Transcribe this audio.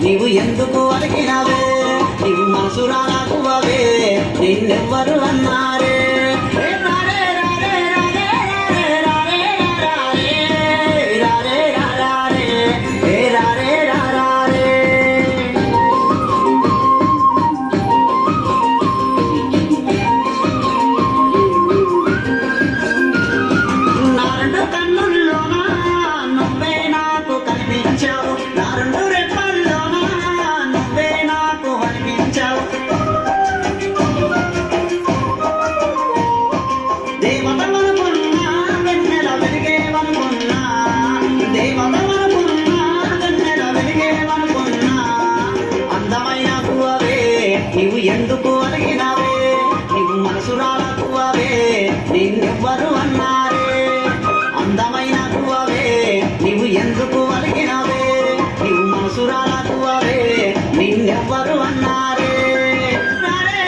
నీవు ఎందుకు అడిగినవే నీవు మనసురా నాకువే నిన్నెవ్వరు అన్నారే నీవు ఎందుకు అడిగినావే నీవు మనసురా నాకువే నిన్నెవ్వరు అన్నారే అందమైన కువవే నీవు ఎందుకు అడిగినావే నీవు మనసురా నాకువే నిన్నెవ్వరు అన్నారే రారే